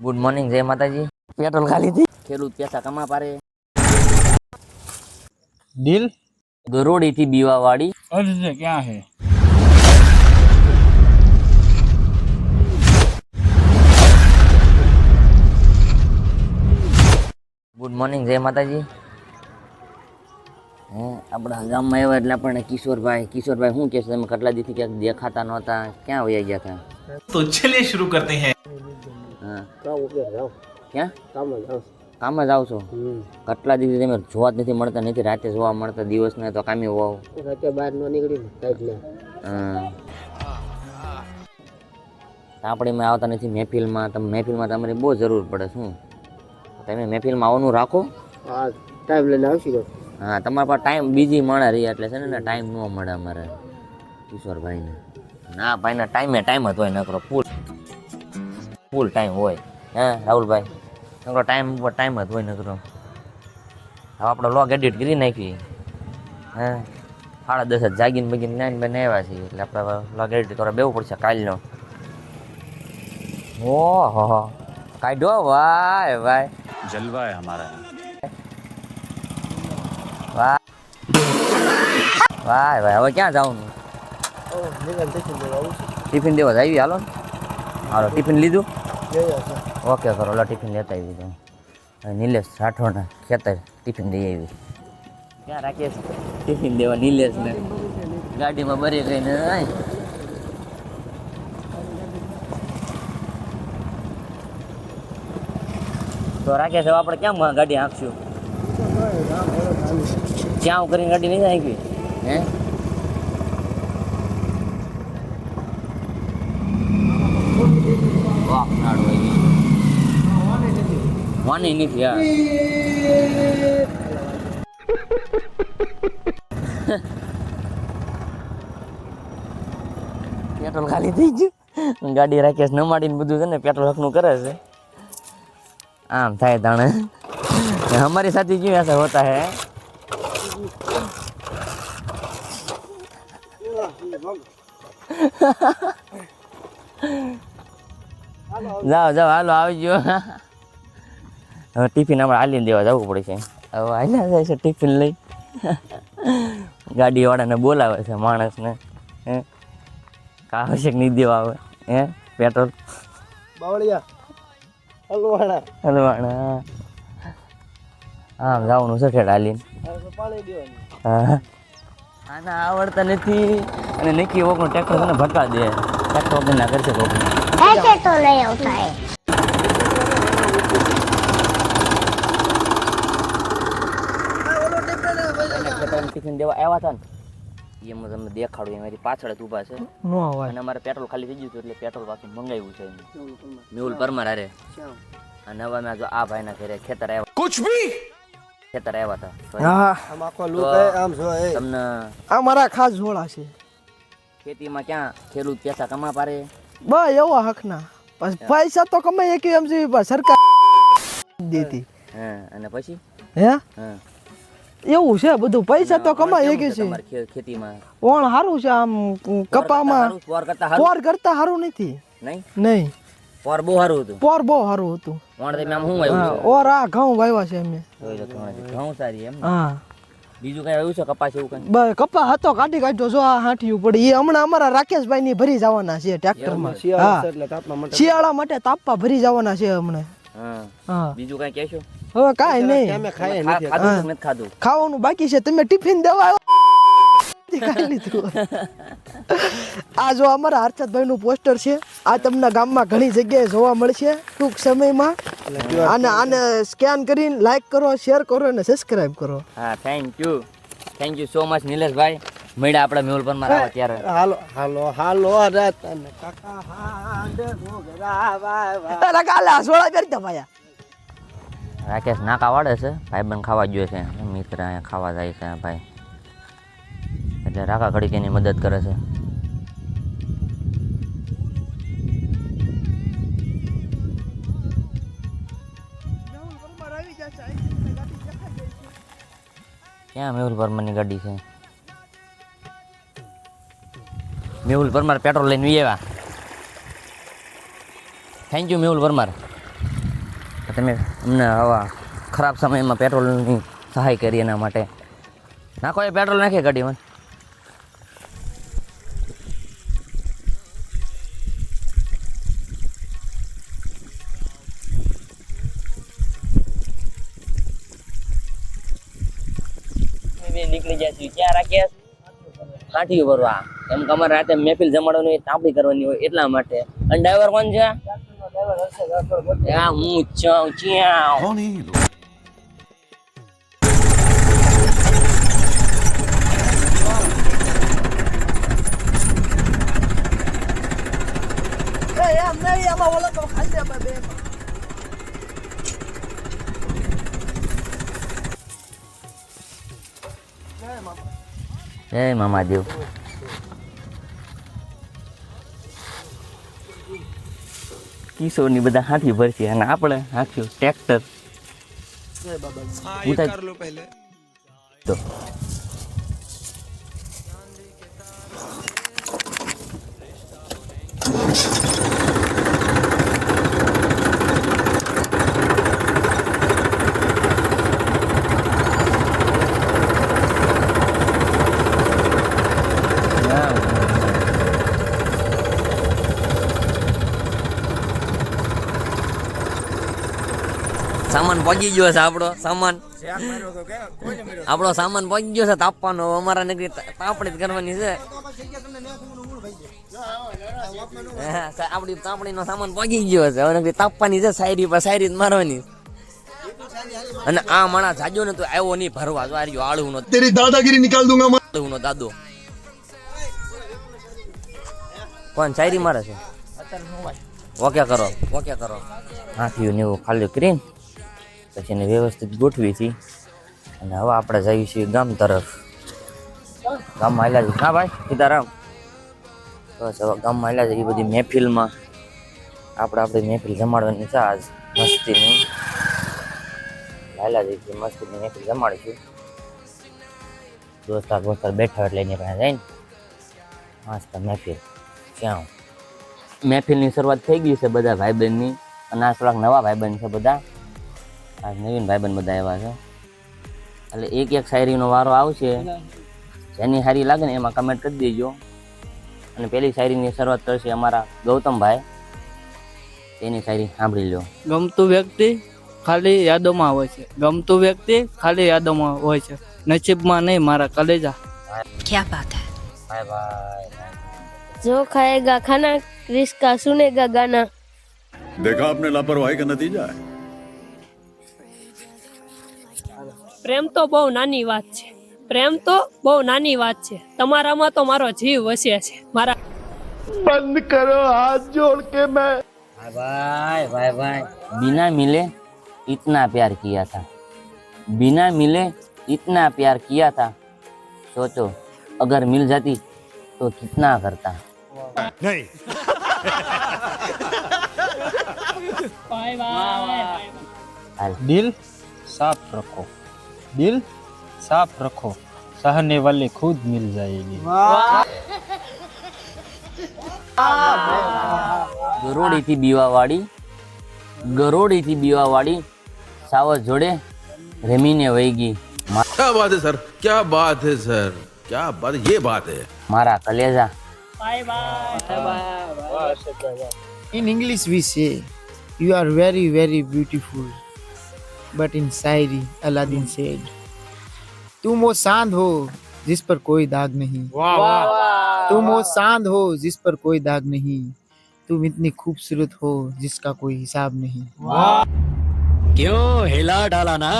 Good morning, જય માતાજી। Petrol ખાલી थी, ખેડૂત પૈસા કમા પારે। दिल ગરોડી થી બીવાવાડી। अर्ज क्या है? ગુડ મોર્નિંગ, જય માતાજી। આપણા ગામમાં આવ્યા એટલે આપણને કિશોરભાઈ શું કહેશે? તમે કેટલા દીથી ક્યાંક દેખાતા નહોતા, ક્યાં વયા ગયા હતા? तो चलिए शुरू करते हैं। હા, ક્યાં કામ જ આવો છો? કેટલા દિવસથી તમે જોવા જ નથી મળતા, નથી રાતે જોવા મળતા, દિવસને તો કામે હોવ। તાપડીમાં આવતા નથી, મહેફિલમાં તમારી બહુ જરૂર પડે। શું તમે મહેફિલમાં આવવાનું રાખો? ટાઈમ લઈને આવશી। હા, તમારા પાસે ટાઈમ બીજી મળે રહી એટલે છે ને ટાઈમ ન મળે અમારે કિશોરભાઈને। ના ભાઈને ટાઈમ જ હોય, નકરો ફૂલ ટાઈમ હોય। હે રાહુલભાઈ, નકરો ટાઈમ જ હોય નકરો। હવે આપણે લોગ એડિટ કરી નાખી। હે 10:30 જાગીને બગીને નાઈને બને આવ્યા છીએ એટલે આપણે લોગ એડિટ કરવા બેવું પડશે કાલનો। ઓહો કાઢો, વાહ ભાઈ, जलवा है हमारा। વાહ વાહ ભાઈ। હવે ક્યાં જવાનું? ટિફિન દેવા આવી, હાલો ને। હાલો, ટિફિન લીધું? ઓકે કરો, લો ટિફિન લેતા આવી દઉં। નિલેશ રાઠોડના ખેતર ટિફિન દઈ આવી। ક્યાં રાખીએ ટિફિન દેવા નિલેશને? ગાડીમાં ભરી ગઈને તો રાકેશ, હવે આપણે કેમ ગાડી હાંકશું? ક્યાં કરીને ગાડી નહીં હાંકવી? હે વાહ, નાડું આવી ગયું, વાની નથી યાર। પેટ્રોલ ખાલી થઈ ગયું, ગાડી રાકેશ નમાડીને બધું છે ને પેટ્રોલ હકનું કરે છે। આમ થાય તાણે हमारे साथ ही क्यों ऐसा होता है? જાઓ હાલો આવી ગયો। હવે ટિફિન આપણે હાલીને દેવા જવું પડશે। હવે હાલ્યા જાય છે ટિફિન લઈ। ગાડીવાળાને બોલાવે છે માણસને। હે કા આવશ્યક નહીં દેવા આવે? હે પેટ્રોલ બાવળિયા હલવાણા આમ જવાનું છે ઠેઠ હાલીને। પાણી દેવાનું। હા, આના આવડતા નથી અને નક્કી વગર ટ્રેક્ટર છે ને ભટકા દે। ટ્રેક્ટર વગર ના કરશે કોક ऐसे तो नहीं होता है। ટિફિન દેવા આવ્યા હતા ને એમાં તમને દેખાડું, મારી પાછળ જ ઊભા છે અને અમારે પેટ્રોલ ખાલી થઈ ગયું હતું એટલે પેટ્રોલ પાછું મંગાવ્યું છે મેહુલ પરમાર હારે। અને હવે મેં જો આ ભાઈના ઘરે ખેતર આવ્યા, कुछ भी ખેતર આવ્યા હતા। હા, આમ આખો લુક હે, આમ જો એ તમને આ મારા ખાસ જોડા છે। ખેતીમાં ક્યાં ખેડૂત પૈસા કમા પારે? બસ એવા હકના પૈસા તો કમાઈ કે એમ છે, સરકાર દેતી। હા, અને પછી હે હા એવું છે બધું, પૈસા તો કમાઈ કે છે। તમારી ખેતીમાં ઓણ સારું છે, આમ કપામાં પોર કરતા પોર કરતા સારું નથી। નહીં નહીં, પોર બહુ સારું હતું। પોર બહુ સારું હતું। વણ તમે આમ શું આવ્યું છે? ઓર આ ઘઉં વાવ્યા છે અમે। ઘઉં સારી એમ? હા, બીજું કઈ આવ્યું છે કપાસ એવું કઈ? બસ કપા હતો કાઢી કાઢ્યો, જો આ હાંઠિયું પડી। એ હમણાં અમારા રાકેશભાઈ ની ભરી જવાના છે ટ્રેક્ટરમાં। હા, શિયાળા માટે તાપવા ભરી જવાના છે હમણાં। હા, હા, બીજું કઈ કહેશો? હવે કાંઈ નહીં, ખાધું કે નથી ખાધું? ખાવાનું બાકી છે। તમે ટિફિન દેવા આવ્યો ખાઈ લીધું। આ જો અમારા હર્ષદભાઈ નું પોસ્ટર છે, આ તમને ગામમાં ઘણી જગ્યાએ જોવા મળશે ટૂંક સમયમાં। આને સ્કેન કરીને લાઈક કરો, શેર કરો અને સબસ્ક્રાઇબ કરો। હા, થેન્ક યુ સો મચ નિલેશભાઈ। મળ્યા આપણે મેહુલ પરમાર આવો ત્યારે। હાલો હાલો હાલો રતન કાકા હાંડ મોગરા વાવા તારા કાલા સોળા કરતા ભાયા। રાકેશ નાકા વાળે છે, ભાઈબંધ ખાવા ગયો છે, મિત્ર અહીંયા ખાવા જાય છે ભાઈ, એટલે રાકા ઘડીક એની મદદ કરે છે। ક્યાં મેહુલ પરમારની ગાડી છે? મેહુલ પરમાર પેટ્રોલ લઈને આવ્યા। Thank you Mehul Parmar. તમે અમને આવા ખરાબ સમયમાં પેટ્રોલની સહાય કરી એના માટે નાખો એ પેટ્રોલ નાખીએ ગાડીમાં નીકળી જાય છે ક્યાં રાખીએ હાંઠી ભરવા એમ કે અમારે રાતે મહેફિલ જમાડવાની હોય તાપડી કરવાની હોય એટલા માટે અને ડ્રાઈવર કોણ છે હું ચ્યાં એમ નહીં આમાં ઓલો તો ખાલી અમે બે જય મામાદેવ કિશોરની બધા હાથી ભરશે અને આપણે હાખ્યું ટ્રેક્ટર તો સામાન પહોંચી ગયો છે આપણો સામાન પહોંચી ગયો છે તાપવાનો અમારા નગરી તાપણી જ કરવાની છે આપણી તાપણીનો સામાન પહોંચી ગયો છે હવે નગરી તાપવાની છે શાયરી પર શાયરી જ મારવાની અને આ માણસ જાજો ને તો આવ્યો નહીં ભરવા જો આર્યો આળુનો તેરી દાદાગીરી નિકાલ દૂંગા આળુનો દાદો કોણ શાયરી મારે છે ઓકે કરો હાથી ને એવું ખાલી કરીને પછી એને વ્યવસ્થિત ગોઠવી હતી અને હવે આપણે જઈએ છીએ ગામ તરફ ગામમાં આવેલા છે હા ભાઈ સીતારામ બસ હવે ગામમાં આવેલા છે એ બધી મહેફિલમાં આપણી મહેફિલ જમાડવાની છે આજ મસ્તીની આવેલા છે મસ્તીની મહેફિલ જમાડીશું દોસ્તાર બેઠા એટલે એની પાસે જઈને મસ્ત મહેફિલ ક્યાં મહેફિલની શરૂઆત થઈ ગઈ છે બધા ભાઈબંધની અને આ થોડાક નવા ભાઈબંધ છે બધા આ નવીન ભાઈબંધ બધા આવ્યા છે એટલે એક શાયરીનો વારો આવશે જેની સારી લાગે ને એમાં કમેન્ટ કરી દેજો અને પહેલી શાયરીની શરૂઆત કરશે અમારા ગૌતમભાઈ તેની શાયરી સાંભળી લો ગમતું વ્યક્તિ ખાલી યાદોમાં હોય છે ગમતું વ્યક્તિ ખાલી યાદોમાં હોય છે નસીબમાં નહીં મારા કલેજા क्या बात है ભાઈ ભાઈ जो खाएगा खाना किसका सुनेगा गाना देखा आपने लापरवाही का नतीजा है પ્રેમ તો બહુ નાની વાત છે પ્રેમ તો બહુ નાની વાત છે તમારામાં તો મારો જીવ વસે છે મારા भाई बिना मिले इतना प्यार किया था बिना मिले इतना प्यार किया था सोचो अगर मिल जाती तो कितना करता नहीं બાય બાય हाल दिल साफ रखो दिल साफ रखो सहने वाले खुद मिल जाएगी ગરોડીથી બીવાવાળી સાવજ જોડે રમીને વહી ગઈ क्या बात है सर क्या बात है सर क्या बात ये बात है મારા કલેજા bye bye In English we say you are very very beautiful but in Shayari Aladdin said तुम वो चांद हो जिस पर कोई दाग नहीं तुम वो चांद हो जिस पर कोई दाग नहीं तुम इतनी खूबसूरत हो जिसका कोई हिसाब नहीं क्यों हिला डाला ना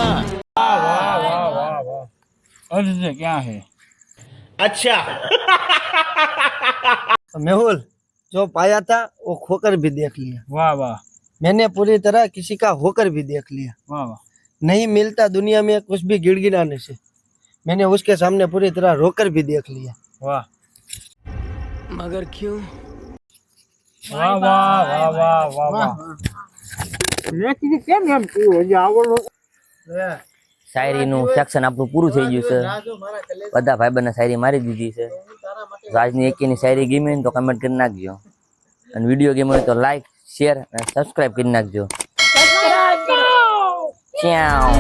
अर्ज क्या है मेहुल जो पाया था वो खोकर भी देख लिया वाह वाह मैंने पूरी तरह किसी का होकर भी देख लिया वाह वाह नहीं मिलता दुनिया में कुछ भी गिड़गिड़ाने से मैंने उसके सामने पूरी तरह रोकर भी देख लिया वाह मगर क्यों वाह वाह वाह वाह वाह वाह શાયરીનું સેક્શન આપણું પૂરું થઈ ગયું છે બધા ભાઈબંધને શાયરી મારી દીધી છે આજની એકેની શાયરી ગમી હોય ને તો કમેન્ટ કરી નાખજો અને વિડીયો ગમ્યો હોય તો લાઈક શેર અને સબસ્ક્રાઈબ કરી નાખજો સબસ્ક્રાઇબ કરો ચ્યાઉ